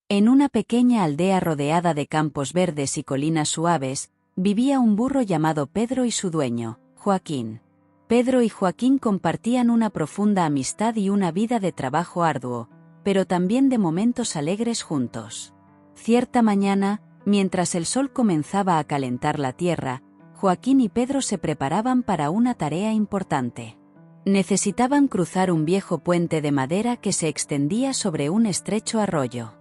En una pequeña aldea rodeada de campos verdes y colinas suaves, vivía un burro llamado Pedro y su dueño, Joaquín. Pedro y Joaquín compartían una profunda amistad y una vida de trabajo arduo, pero también de momentos alegres juntos. Cierta mañana, mientras el sol comenzaba a calentar la tierra, Joaquín y Pedro se preparaban para una tarea importante. Necesitaban cruzar un viejo puente de madera que se extendía sobre un estrecho arroyo.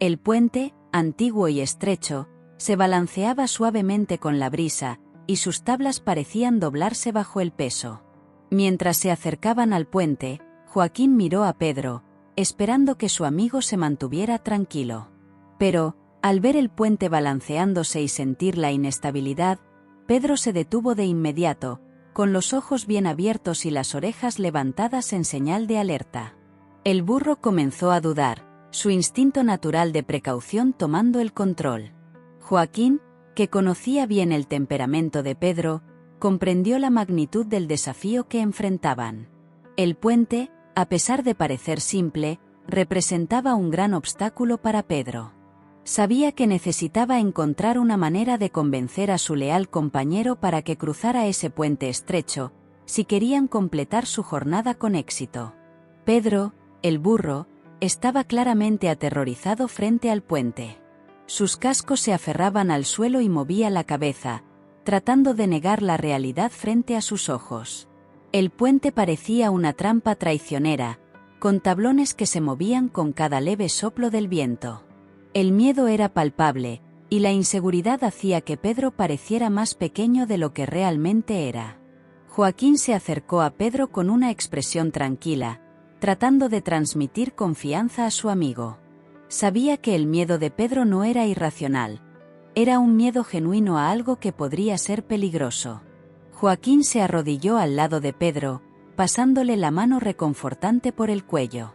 El puente, antiguo y estrecho, se balanceaba suavemente con la brisa, y sus tablas parecían doblarse bajo el peso. Mientras se acercaban al puente, Joaquín miró a Pedro, esperando que su amigo se mantuviera tranquilo. Pero, al ver el puente balanceándose y sentir la inestabilidad, Pedro se detuvo de inmediato, con los ojos bien abiertos y las orejas levantadas en señal de alerta. El burro comenzó a dudar, su instinto natural de precaución tomando el control. Joaquín, que conocía bien el temperamento de Pedro, comprendió la magnitud del desafío que enfrentaban. El puente, a pesar de parecer simple, representaba un gran obstáculo para Pedro. Sabía que necesitaba encontrar una manera de convencer a su leal compañero para que cruzara ese puente estrecho, si querían completar su jornada con éxito. Pedro, el burro, estaba claramente aterrorizado frente al puente. Sus cascos se aferraban al suelo y movía la cabeza, tratando de negar la realidad frente a sus ojos. El puente parecía una trampa traicionera, con tablones que se movían con cada leve soplo del viento. El miedo era palpable, y la inseguridad hacía que Pedro pareciera más pequeño de lo que realmente era. Joaquín se acercó a Pedro con una expresión tranquila, tratando de transmitir confianza a su amigo. Sabía que el miedo de Pedro no era irracional. Era un miedo genuino a algo que podría ser peligroso. Joaquín se arrodilló al lado de Pedro, pasándole la mano reconfortante por el cuello.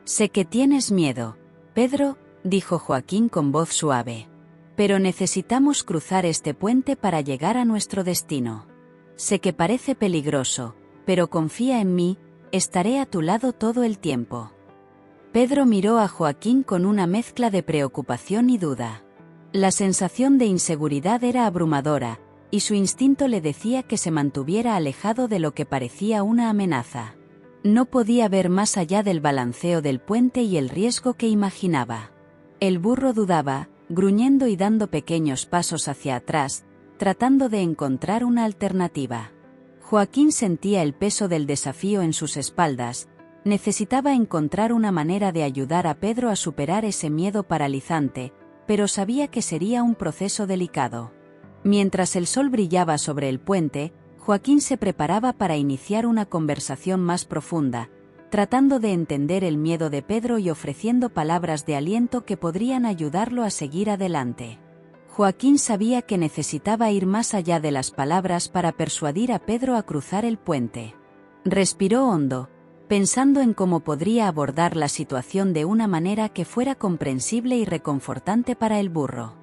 «Sé que tienes miedo, Pedro», dijo Joaquín con voz suave. «Pero necesitamos cruzar este puente para llegar a nuestro destino. Sé que parece peligroso, pero confía en mí, estaré a tu lado todo el tiempo». Pedro miró a Joaquín con una mezcla de preocupación y duda. La sensación de inseguridad era abrumadora, y su instinto le decía que se mantuviera alejado de lo que parecía una amenaza. No podía ver más allá del balanceo del puente y el riesgo que imaginaba. El burro dudaba, gruñendo y dando pequeños pasos hacia atrás, tratando de encontrar una alternativa. Joaquín sentía el peso del desafío en sus espaldas. Necesitaba encontrar una manera de ayudar a Pedro a superar ese miedo paralizante, pero sabía que sería un proceso delicado. Mientras el sol brillaba sobre el puente, Joaquín se preparaba para iniciar una conversación más profunda, tratando de entender el miedo de Pedro y ofreciendo palabras de aliento que podrían ayudarlo a seguir adelante. Joaquín sabía que necesitaba ir más allá de las palabras para persuadir a Pedro a cruzar el puente. Respiró hondo, pensando en cómo podría abordar la situación de una manera que fuera comprensible y reconfortante para el burro.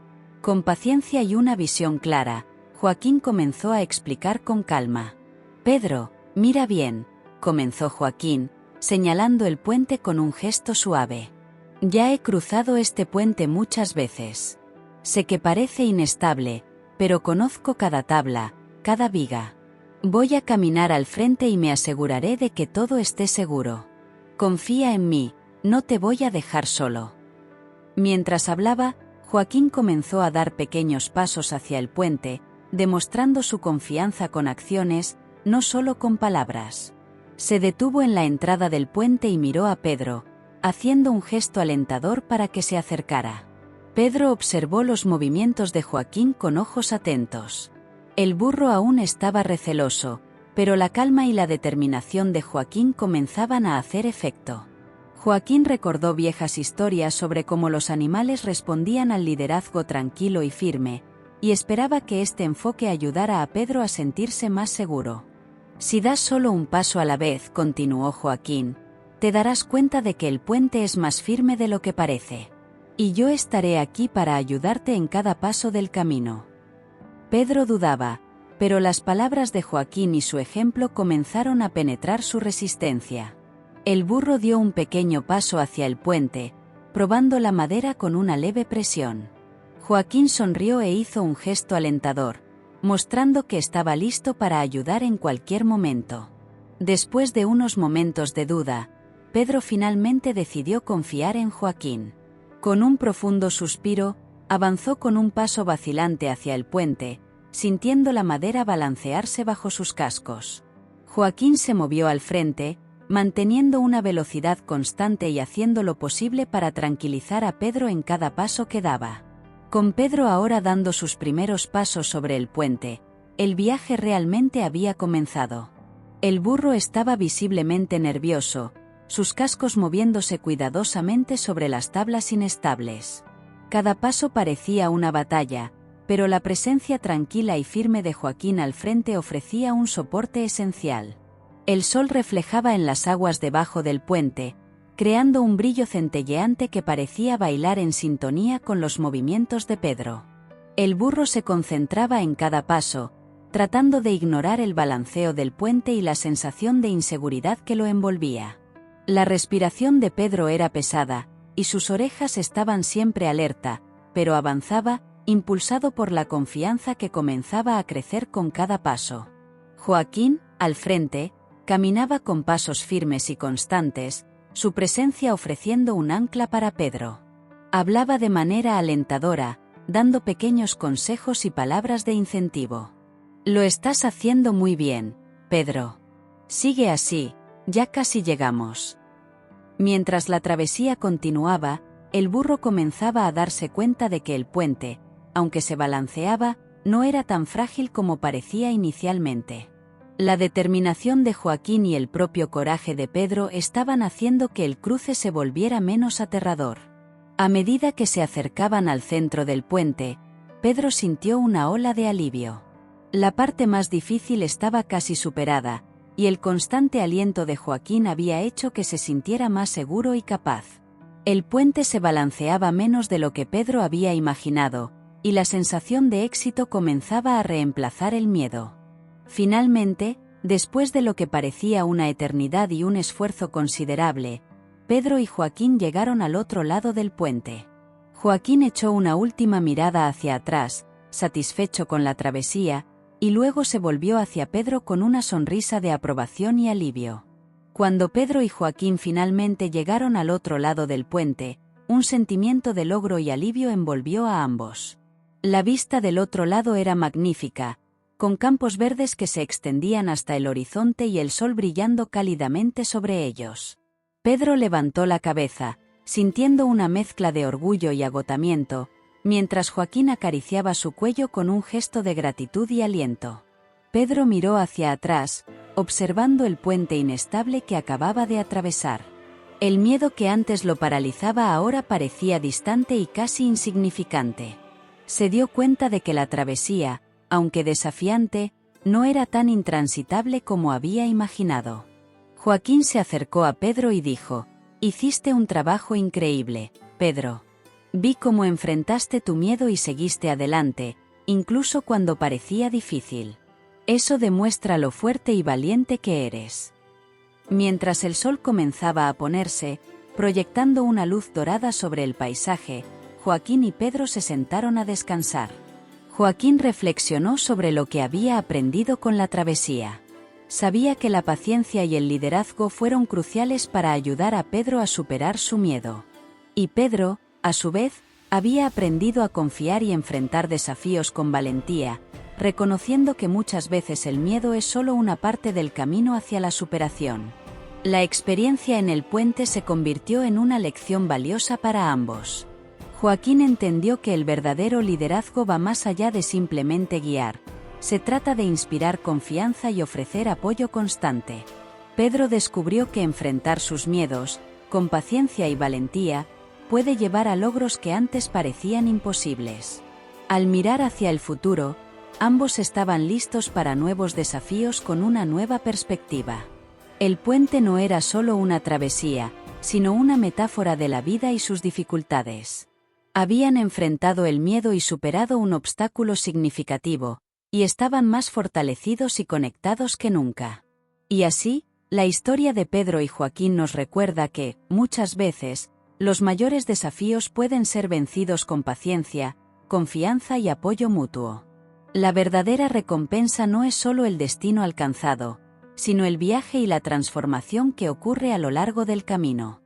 Con paciencia y una visión clara, Joaquín comenzó a explicar con calma. «Pedro, mira bien», comenzó Joaquín, señalando el puente con un gesto suave. «Ya he cruzado este puente muchas veces. Sé que parece inestable, pero conozco cada tabla, cada viga. Voy a caminar al frente y me aseguraré de que todo esté seguro. Confía en mí, no te voy a dejar solo». Mientras hablaba, Joaquín comenzó a dar pequeños pasos hacia el puente, demostrando su confianza con acciones, no solo con palabras. Se detuvo en la entrada del puente y miró a Pedro, haciendo un gesto alentador para que se acercara. Pedro observó los movimientos de Joaquín con ojos atentos. El burro aún estaba receloso, pero la calma y la determinación de Joaquín comenzaban a hacer efecto. Joaquín recordó viejas historias sobre cómo los animales respondían al liderazgo tranquilo y firme, y esperaba que este enfoque ayudara a Pedro a sentirse más seguro. «Si das solo un paso a la vez», continuó Joaquín, «te darás cuenta de que el puente es más firme de lo que parece. Y yo estaré aquí para ayudarte en cada paso del camino». Pedro dudaba, pero las palabras de Joaquín y su ejemplo comenzaron a penetrar su resistencia. El burro dio un pequeño paso hacia el puente, probando la madera con una leve presión. Joaquín sonrió e hizo un gesto alentador, mostrando que estaba listo para ayudar en cualquier momento. Después de unos momentos de duda, Pedro finalmente decidió confiar en Joaquín. Con un profundo suspiro, avanzó con un paso vacilante hacia el puente, sintiendo la madera balancearse bajo sus cascos. Joaquín se movió al frente, manteniendo una velocidad constante y haciendo lo posible para tranquilizar a Pedro en cada paso que daba. Con Pedro ahora dando sus primeros pasos sobre el puente, el viaje realmente había comenzado. El burro estaba visiblemente nervioso, sus cascos moviéndose cuidadosamente sobre las tablas inestables. Cada paso parecía una batalla, pero la presencia tranquila y firme de Joaquín al frente ofrecía un soporte esencial. El sol reflejaba en las aguas debajo del puente, creando un brillo centelleante que parecía bailar en sintonía con los movimientos de Pedro. El burro se concentraba en cada paso, tratando de ignorar el balanceo del puente y la sensación de inseguridad que lo envolvía. La respiración de Pedro era pesada, y sus orejas estaban siempre alerta, pero avanzaba, impulsado por la confianza que comenzaba a crecer con cada paso. Joaquín, al frente, caminaba con pasos firmes y constantes, su presencia ofreciendo un ancla para Pedro. Hablaba de manera alentadora, dando pequeños consejos y palabras de incentivo. «Lo estás haciendo muy bien, Pedro. Sigue así, ya casi llegamos». Mientras la travesía continuaba, el burro comenzaba a darse cuenta de que el puente, aunque se balanceaba, no era tan frágil como parecía inicialmente. La determinación de Joaquín y el propio coraje de Pedro estaban haciendo que el cruce se volviera menos aterrador. A medida que se acercaban al centro del puente, Pedro sintió una ola de alivio. La parte más difícil estaba casi superada, y el constante aliento de Joaquín había hecho que se sintiera más seguro y capaz. El puente se balanceaba menos de lo que Pedro había imaginado, y la sensación de éxito comenzaba a reemplazar el miedo. Finalmente, después de lo que parecía una eternidad y un esfuerzo considerable, Pedro y Joaquín llegaron al otro lado del puente. Joaquín echó una última mirada hacia atrás, satisfecho con la travesía, y luego se volvió hacia Pedro con una sonrisa de aprobación y alivio. Cuando Pedro y Joaquín finalmente llegaron al otro lado del puente, un sentimiento de logro y alivio envolvió a ambos. La vista del otro lado era magnífica, con campos verdes que se extendían hasta el horizonte y el sol brillando cálidamente sobre ellos. Pedro levantó la cabeza, sintiendo una mezcla de orgullo y agotamiento, mientras Joaquín acariciaba su cuello con un gesto de gratitud y aliento. Pedro miró hacia atrás, observando el puente inestable que acababa de atravesar. El miedo que antes lo paralizaba ahora parecía distante y casi insignificante. Se dio cuenta de que la travesía, aunque desafiante, no era tan intransitable como había imaginado. Joaquín se acercó a Pedro y dijo: «Hiciste un trabajo increíble, Pedro. Vi cómo enfrentaste tu miedo y seguiste adelante, incluso cuando parecía difícil. Eso demuestra lo fuerte y valiente que eres». Mientras el sol comenzaba a ponerse, proyectando una luz dorada sobre el paisaje, Joaquín y Pedro se sentaron a descansar. Joaquín reflexionó sobre lo que había aprendido con la travesía. Sabía que la paciencia y el liderazgo fueron cruciales para ayudar a Pedro a superar su miedo. Y Pedro, a su vez, había aprendido a confiar y enfrentar desafíos con valentía, reconociendo que muchas veces el miedo es solo una parte del camino hacia la superación. La experiencia en el puente se convirtió en una lección valiosa para ambos. Joaquín entendió que el verdadero liderazgo va más allá de simplemente guiar. Se trata de inspirar confianza y ofrecer apoyo constante. Pedro descubrió que enfrentar sus miedos, con paciencia y valentía, puede llevar a logros que antes parecían imposibles. Al mirar hacia el futuro, ambos estaban listos para nuevos desafíos con una nueva perspectiva. El puente no era solo una travesía, sino una metáfora de la vida y sus dificultades. Habían enfrentado el miedo y superado un obstáculo significativo, y estaban más fortalecidos y conectados que nunca. Y así, la historia de Pedro y Joaquín nos recuerda que, muchas veces, Los mayores desafíos pueden ser vencidos con paciencia, confianza y apoyo mutuo. La verdadera recompensa no es solo el destino alcanzado, sino el viaje y la transformación que ocurre a lo largo del camino.